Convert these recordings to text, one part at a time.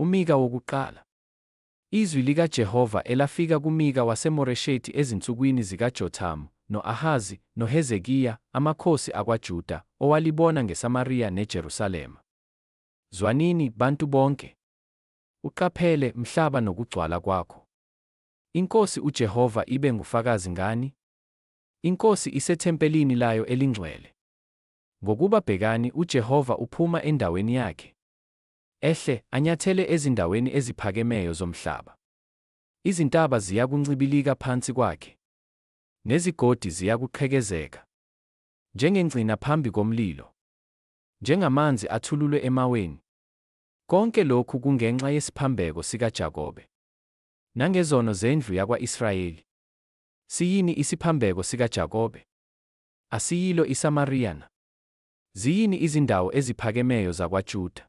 UMika wokuqala. Izwi likaJehova elafika kuMika waseMoresheti ezinsukwini zikaJothamu, no-Ahazi, noHezekiya, amakhosi akwaJuda, owalibona ngeSamariya neJerusalema. Zwanini, bantu bonke! Uqaphele, mhlaba nokugcwala kwakho. INkosi uJehova ibe ngufakazi ngani? INkosi isethempelini layo elingcwele. Ngokuba bhekani, uJehova uphuma endaweni yakhe. Ehle, anyathele ezindaweni eziphakemeyo zomhlaba. Izintaba ziyakuncibilika phansi kwakhe, nezigodi ziyakuqhekezeka. Njengengcina phambi komlilo, njengamanzi athululwe emaweni. Konke lokhu kungenxa yesiphambeko sikaJakobe, nangezono zendlu yakwa-Israyeli. Siyini isiphambeko sikaJakobe? Asiyilo iSamariya na? Ziyini izindawo eziphakemeyo zakwaJuda?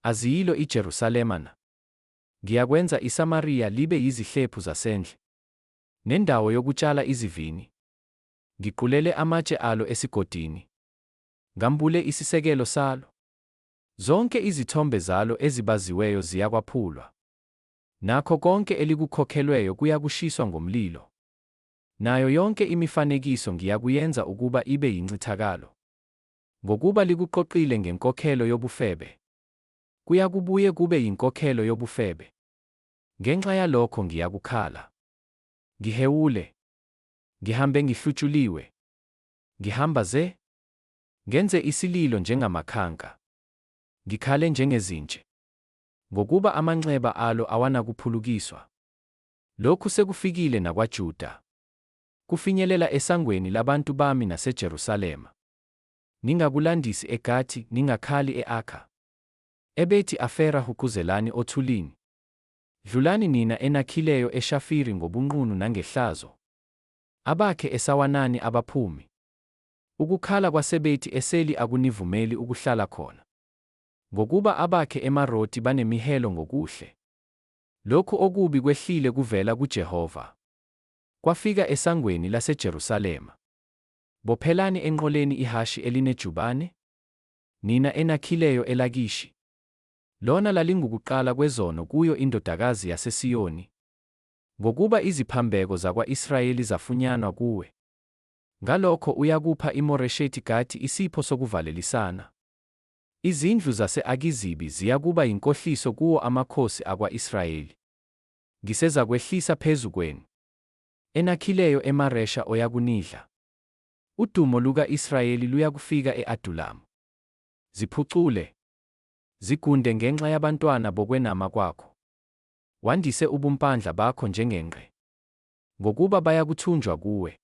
Aziyilo iJerusalema na? Ngiyakwenza iSamariya libe yizihlephu zasendle, nendawo yokutshala izivini. Ngiqulele amatshe alo esigodini, ngambule isisekelo salo. Zonke izithombe zalo ezibaziweyo ziyakwaphulwa, nakho konke elikukhokhelweyo kuyakushiswa ngomlilo. Nayo yonke imifanekiso ngiyakuyenza ukuba ibe yincithakalo. Ngokuba likuqoqile ngenkokhelo yobufebe, kuyakubuye kube yinkokhelo yobufebe. Ngenxa yalokho ngiyakukhala. Ngihewule, ngihambe ngihlutshuliwe, ngihamba ze, ngenze isililo njengamakhanka, ngikhale njengezintshe, ngokuba amanxeba alo awanakuphulukiswa. Lokhu sekufikile nakwaJuda, kufinyelela esangweni labantu bami naseJerusalema. Ningakulandisi eGathi, ningakhali e-Akha. Ebethi Afera hukuzelani othulini. Dlulani nina enakhileyo eShafiri ngobunqunu nangehlazo. Abakhe eSawanani abaphumi. Ukukhala kwaseBethi Eseli akunivumeli ukuhlala khona. Ngokuba abakhe eMaroti banemihelo ngokuhle. Lokhu okubi kwehlile kuvela kuJehova, kwafika esangweni laseJerusalema. Bophelani enqoleni ihashi elinejubane, nina enakhileyo eLakishi. Lona lalingukuqala kwezono kuyo indodakazi yaseSiyoni. Ngokuba iziphambeko zakwa-Israyeli zafunyanwa kuwe, ngalokho uyakupha iMoresheti Gathi isipho sokuvalelisana. Izindlu zase-Akizibi ziyakuba yinkohliso kuwo amakhosi akwa-Israyeli. Ngisezakwehlisa phezu kwenu, enakhileyo eMaresha oyakunidla. Udumo luka-Israyeli luyakufika e-Adulamu. Ziphucule, zigunde ngenxa yabantwana bokwenama kwakho. Wandise ubumpandla bakho njengengqe, ngokuba bayakuthunjwa kuwe.